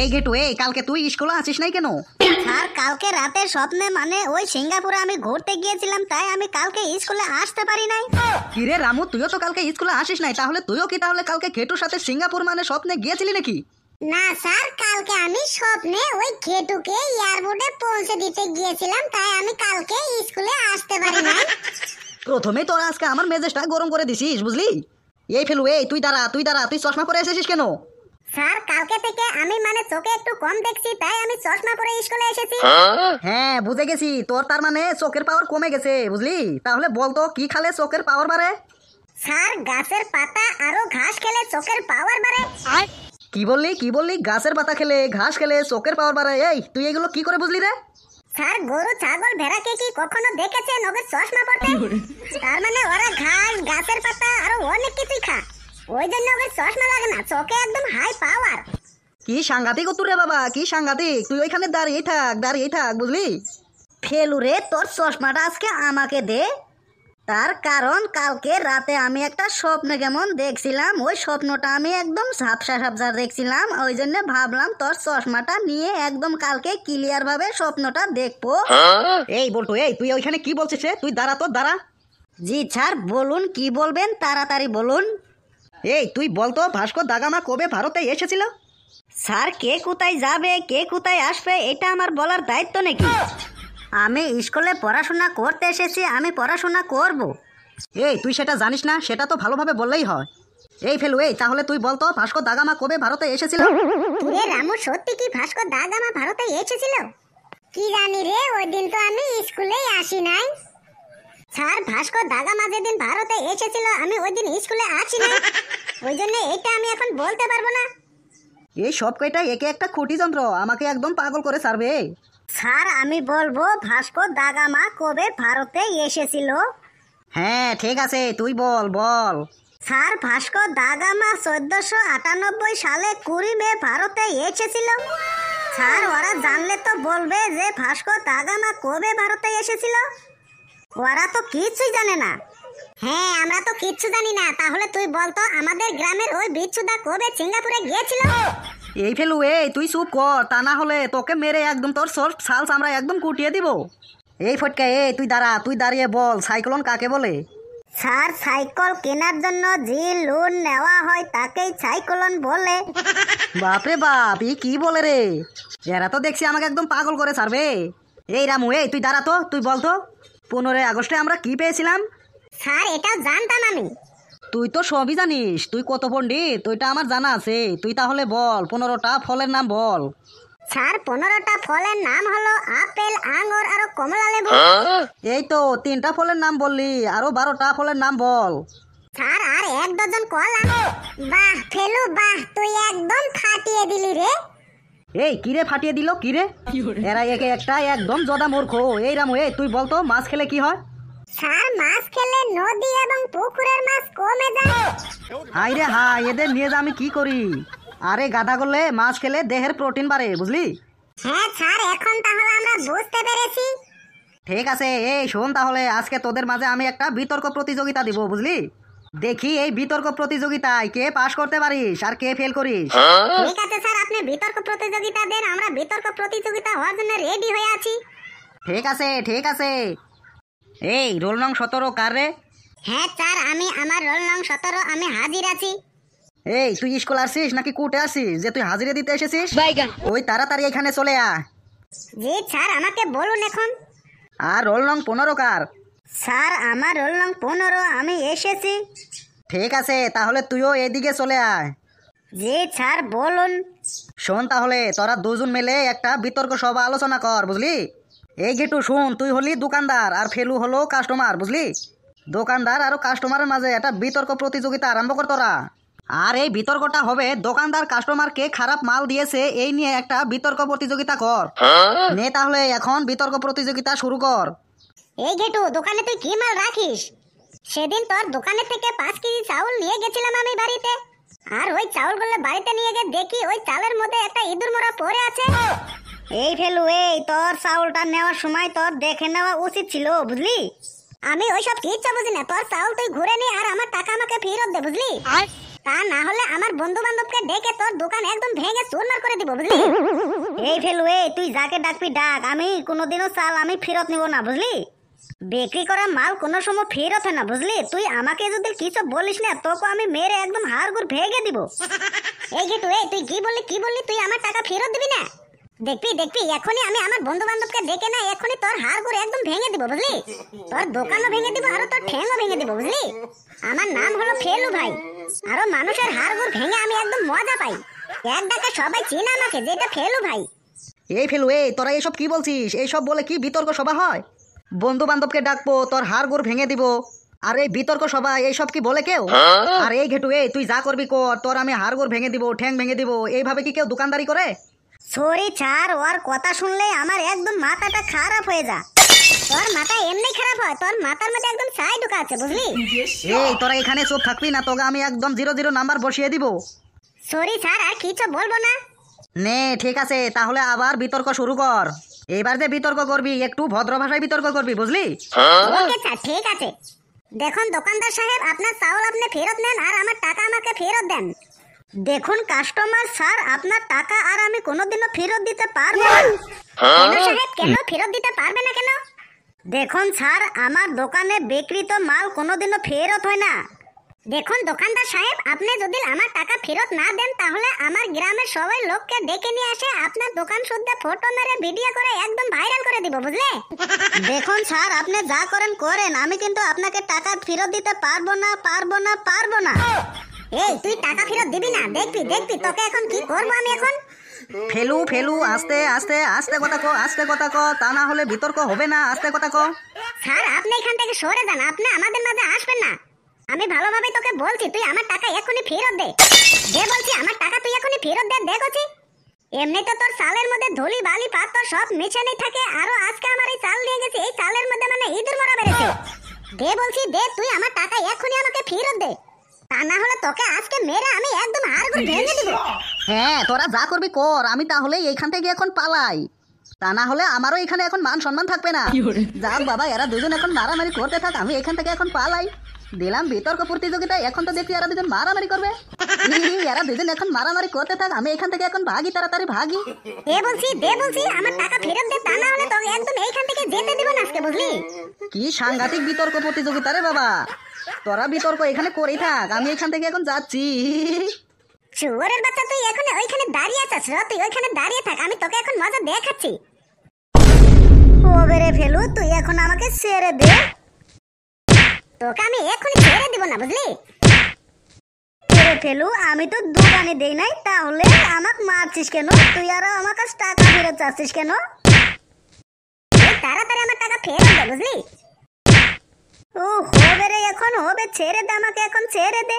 এই গেটু, এই কালকে তুই স্কুলে আছিস নাই কেন? স্যার কালকে রাতে স্বপ্নে মানে ওই সিঙ্গাপুরে আমি ঘুরতে গিয়েছিলাম, তাই আমি কালকে স্কুলে আসতে পারি নাই। কিরে রামু, তুইও তো কালকে স্কুলে আসিস নাই, তাহলে তুইও কি তাহলে কালকে ঘেটুর সাথে সিঙ্গাপুর মানে স্বপ্নে গিয়েছিলি নাকি? না স্যার, কালকে আমি স্বপ্নে ওই ঘেটুকে এয়ারপোর্টে পৌঁছে দিতে গিয়েছিলাম, তাই আমি কালকে স্কুলে আসতে পারি নাই। প্রথমেই তোরা আজকে আমার মেজাজটা গরম করে দিছিস, বুঝলি? এই ফেলু, এই তুই দাঁড়া, তুই চশমা পরে এসেছিস কেন? স্যার কালকে থেকে আমি মানে চোখে একটু কম দেখছি, তাই আমি চশমা পরে স্কুলে এসেছি। হ্যাঁ বুঝে গেছি, তোর তার মানে চোখের পাওয়ার কমে গেছে, বুঝলি? তাহলে বলতো কি খালে চোখের পাওয়ার বাড়ে? স্যার গাছের পাতা আরো ঘাস খেলে চোখের পাওয়ার বাড়ে। কি বললি? গাছের পাতা খেলে, ঘাস খেলে চোখের পাওয়ার বাড়ে? এই তুই এগুলো কি করে বুঝলি রে? স্যার গরু ছাগল ভেড়াকে কি কখনো দেখেছেন ওদের চশমা পড়তে? তার মানে ওরা ঘাস গাছের পাতা আরো অনেক কিছুই খা, ওই জন্য ওদের চশমা লাগে না, চোখে একদম হাই পাওয়ার। কি সাংঘাতিক তুই রে বাবা, কি সাংঘাতিক! তুই ওইখানে দাঁড়িয়ে থাক, বুঝলি? ফেলু রে, তোর চশমাটা আজকে আমাকে দে। তার কারণ কালকে রাতে আমি একটা স্বপ্ন কেমন দেখছিলাম, ওই স্বপ্নটা আমি একদম ঝাপসা দেখছিলাম, ওই জন্য ভাবলাম তোর চশমাটা নিয়ে একদম কালকে ক্লিয়ার ভাবে স্বপ্নটা দেখবো। এই বলতো, এই তুই ওইখানে কি বলছিস রে? তুই দাঁড়া। জি স্যার বলুন, কি বলবেন তাড়াতাড়ি বলুন। এই তুই বলতো, ভাস্কর দা গামা কবে ভারতে এসেছিল? স্যার কে কোথায় যাবে কে কোথায় আসবে এটা আমার বলার দায়িত্ব নাকি? আমি স্কুলে পড়াশোনা করতে এসেছি, আমি পড়াশোনা করব। এই তুই সেটা জানিস না? সেটা তো ভালোভাবে বললেই হয়। এই ফেলু, এই তাহলে তুই বলতো, ভাস্কর দা গামা কবে ভারতে এসেছিল? রে রামু, সত্যি কি ভাস্কর দা গামা ভারতে এসেছিল? কি জানি রে, ওই দিন তো আমি স্কুলেই আসি নাই। স্যার ভাস্কর দা গামা যেদিন ভারতে এসেছিল আমি ওই দিন স্কুলে আসি নাই, ওই জন্য এটা আমি এখন বলতে পারবো না। এই সব কয়টা একে একটা খুঁটি যন্ত্র, আমাকে একদম পাগল করে ছাড়বে। স্যার আমি বলবো ভাস্কর দা গামা কবে ভারতে এসেছিল। হ্যাঁ ঠিক আছে, তুই বল। স্যার ভাস্কর দা গামা 1498 সালে 20 মে ভারতে এসেছিল। স্যার ওরা জানলে তো বলবে যে ভাস্কর দা গামা কবে ভারতে এসেছিল, ওরা তো কিছুই জানে না। হ্যাঁ আমরা তো কিচ্ছু জানি না, তাহলে তুই বলতো আমাদের গ্রামের ওই বিচ্ছুদা কবে সিঙ্গাপুরে গিয়েছিল? এই ফেলু, এই তুই চুপ কর, তা না হলে তোকে মেরে একদম তোর ছাল চামড়া একদম কুটিয়ে দিব। এই ফটকা, এই তুই দাঁড়িয়ে বল, সাইক্লোন কাকে বলে? স্যার সাইকেল কেনার জন্য যে লোন নেওয়া হয় তাকেই সাইক্লোন বলে। বাপরে বাপ, ই কি বলে রে! এরা তো দেখছি আমাকে একদম পাগল করে ছাড়বে। এই রামু, এই তুই দাঁড়া তো, তুই বলতো 15 আগস্টে আমরা কি পেয়েছিলাম? স্যার এটাও জানতাম আমি। তুই তো সবই জানিস, তুই কত পণ্ডিত ওইটা আমার জানা আছে। তুই তাহলে বল 15টা ফলের নাম বল। স্যার 15টা ফলের নাম হলো আপেল, আঙ্গুর আর কমলা লেবু। এই তো 3টা ফলের নাম বললি, আরো 12টা ফলের নাম বল। স্যার আর 1 ডজন কলা। বাহ ফেলু বাহ, তুই একদম ফাটিয়ে দিলি রে। এই কিরে ফাটিয়ে দিল কিরে? এরা একে একটা একদম জদা মূর্খ। এই রামু, এই তুই বলতো মাছ খেলে কি হয়? স্যার মাছ খেলে নদী এবং পুকুরের মাছ কমে যায়। হাই রে হাই, এদের নিয়ে যা আমি কি করি? আরে গাধা করলে মাছ খেলে দেহের প্রোটিন বাড়ে, বুঝলি? হ্যাঁ স্যার, এখন তাহলে আমরা বুঝতে পেরেছি। ঠিক আছে, এই শোন তাহলে, আজকে তোদের মাঝে আমি একটা বিতর্ক প্রতিযোগিতা দিব, বুঝলি? দেখি এই বিতর্ক প্রতিযোগিতায় কে পাস করতে পারিস আর কে ফেল করিস। ঠিক আছে স্যার, আপনি বিতর্ক প্রতিযোগিতা দেন, আমরা বিতর্ক প্রতিযোগিতা হওয়ার জন্য রেডি হয়ে আছি। ঠিক আছে। এই রোল নং 17 কার রে? হ্যাঁ স্যার, আমার রোল নং 17, আমি হাজির আছি। এই তুই স্কুল আসছিস নাকি কোর্টে আসছিস যে তুই হাজিরা দিতে এসেছিস? ওই তাড়াতাড়ি এখানে চলে আয়। জি স্যার, আমাকে বলুন এখন। আর রোল নং 15 কার? স্যার আমার রোল নং 15, আমি এসেছি। ঠিক আছে, তাহলে তুইও এদিকে চলে আয়। জি স্যার বলুন। শোন তাহলে, তোরা দুজন মিলে একটা বিতর্ক সভা আলোচনা কর, বুঝলি? এই গেটু শুন, তুই হলি দোকানদার আর ফেলু হলো কাস্টমার, বুঝলি? দোকানদার আর কাস্টমারের মাঝে একটা বিতর্ক প্রতিযোগিতা আরম্ভ কর তোরা। আর এই বিতর্কটা হবে দোকানদার কাস্টমারকে খারাপ মাল দিয়েছে এই নিয়ে একটা বিতর্ক প্রতিযোগিতা কর। নে তাহলে এখন বিতর্ক প্রতিযোগিতা শুরু কর। এই গেটু, দোকানে তুই কি মাল রাখিস? সেদিন তোর দোকানে থেকে 5 কেজি চাউল নিয়ে গেছিলাম আমি বাড়িতে, আর ওই চাউলগুলো বাড়িতে নিয়ে গিয়ে দেখি ওই চালের মধ্যে একটা ইঁদুর মোড়া পড়ে আছে। এই ফেলু, এই তোর চাউলটা নেওয়ার সময় তোর দেখে নেওয়া উচিত ছিল, বুঝলি? আমি ওইসব কিচ্ছু বুঝি না, তোর চাউল তুই ঘুরে নি আর আমার টাকা আমাকে ফেরত দে, বুঝলি? তা না হলে আমার বন্ধু বান্ধবকে ডেকে তোর দোকান একদম ভেঙে চুরমার করে দিব, বুঝলি? এই ফেলু, এই তুই যাকে ডাকবি ডাক, আমি কোনোদিনও চাল আমি ফেরত নিব না, বুঝলি? বিক্রি করা মাল কোনো সময় ফেরত হয় না, বুঝলি? তুই আমাকে যদি কিছু বলিস না, তোকে আমি মেরে একদম হাড়গুড় ভেঙে দিব। এই গেটু, এই তুই কি বললি তুই আমার টাকা ফেরত দিবি না? দেখবি এখনই আমি আমার বন্ধু বান্ধবকে ডেকে না, এখনই তোর হাড়গুড় একদম ভেঙে দিব, বুঝলি? তোর দোকানও ভেঙে দিব আর তোর ঠ্যাংও ভেঙে দিব, বুঝলি? আমার নাম হলো ফেলু ভাই, আরো মানুষের হাড়গুড় ভেঙে আমি একদম মজা পাই। এক ডাকে সবাই চিনে আমাকে, যেটা ফেলু ভাই। এই ফেলু, এই তোরা এসব কি বলছিস? এইসব বলে কি বিতর্ক সভা হয়? বন্ধু বান্ধবকে ডাকবো, তোর হাড় গোড় ভেঙে দিব, আর এই বিতর্ক সভা এইসব কি বলে কেউ? আর এই ঘেটু, এই তুই যা করবি কর, তোর আমি হাড় গোড় ভেঙে দিব, ঠ্যাং ভেঙে দিব, এইভাবে কি কেউ দোকানদারি করে? সরি ছাড়, ওর কথা শুনলে আমার একদম মাথাটা খারাপ হয়ে যা। তোর মাথা এমনি খারাপ হয়, তোর মাথার মধ্যে একদম ছাই ঢোকা আছে, বুঝলি? এই তোরা এখানে চুপ থাকবি না, তোকে আমি একদম 0-0 নাম্বার বসিয়ে দিব। সরি ছাড়, আর কিছু বলবো না। নে ঠিক আছে, তাহলে আবার বিতর্ক শুরু কর। এবার যে বিতর্ক করবি একটু ভদ্র ভাষায় বিতর্ক করবি, বুঝলি? ওকে স্যার, ঠিক আছে। দেখুন দোকানদার সাহেব, আপনার চাউল আপনি ফেরত নেন আর আমার টাকা আমাকে ফেরত দেন। দেখুন কাস্টমার স্যার, আপনার টাকা আর আমি কোনোদিনও ফেরত দিতে পারবো না। কেন সাহেব, কেন ফেরত দিতে পারবে না কেন? দেখুন স্যার, আমার দোকানে বিক্রিত মাল কোনোদিনও ফেরত হয় না। দেখুন দোকানদার সাহেব, আপনি যদি আমার টাকা ফেরত না দেন, তাহলে আমার গ্রামের সবাই লোককে ডেকে নিয়ে আসে আপনার দোকান শুদ্ধ ফটো মেরে ভিডিও করে একদম ভাইরাল করে দিব, বুঝলে? দেখুন স্যার, আপনি যা করেন করেন, আমি কিন্তু আপনাকে টাকা ফেরত দিতে পারবো না। এই তুই টাকা ফেরত দিবি না? দেখবি তোকে এখন কি করবো আমি এখন। ফেলু আস্তে আস্তে আস্তে কথা কো, তা না হলে বিতর্ক হবে না, আস্তে কথা কো। স্যার আপনি এখান থেকে সরে যান, আপনি আমাদের মাঝে আসবেন না। আমি ভালোভাবে তোকে বলছি, তুই আমার টাকা এখনই ফেরত দে। বলছি আমার টাকা তুই এখনই ফেরত দে। দেখছি এমনিতে তোর চালের মধ্যে ধুলি বালি পাথর সব মিশানোই থাকে, আরো আজকে আমার এই চাল নিয়ে গেছে, এই চালের মধ্যে মানে ইঁদুর মরা বেড়েছে। বলছি তুই আমার টাকা এখনই আমাকে ফেরত দে, তা না হলে তোকে আজকে মেরে আমি একদম হাড়গুড় ভেঙে দিব। হ্যাঁ, তোরা যা করবি কর, আমি তাহলে এইখান থেকে এখন পালাই, তা না হলে আমারও এখানে এখন মান সম্মান থাকবে না। যাক বাবা, এরা দুজন এখন মারামারি করতে থাক, আমি এখান থেকে এখন পালাই। দিলাম বিতর্ক প্রতিযোগিতা, এখন তো দেখি এরা দুজন মারামারি করবে। এরা দুজন এখন মারামারি করতে থাক, আমি এখান থেকে এখন ভাগি, তাড়াতাড়ি ভাগি। বলছি আমার টাকা ফেরত দে, তা না হলে তোকে একদম এইখান থেকে যেতে দিব না আজকে, বুঝলি? কি সাংঘাতিক বিতর্ক প্রতিযোগিতা রে বাবা, তোরা বিতর্ক এখানে করেই থাক, আমি এখান থেকে এখন যাচ্ছি। শুয়োরের বাচ্চা, তুই এখন ওইখানে দাঁড়িয়ে আছিস, তুই ওইখানে দাঁড়িয়ে থাক, আমি তোকে এখন মজা দেখাচ্ছি। ওরে ফেলু, তুই এখন আমাকে ছেড়ে দে, তোকে আমি এখনই ছেড়ে দিব না, বুঝলি? ফেলু, আমি তো দোকানে দেই নাই, তাহলে আমাকে মারছিস কেন? তুই আর আমার কাছে টাকা ফেরত চাচ্ছিস কেন? তাড়াতাড়ি আমার টাকা ফেরত দে, বুঝলি? ও হবে রে, এখন হবে, ছেড়ে দে আমাকে, এখন ছেড়ে দে।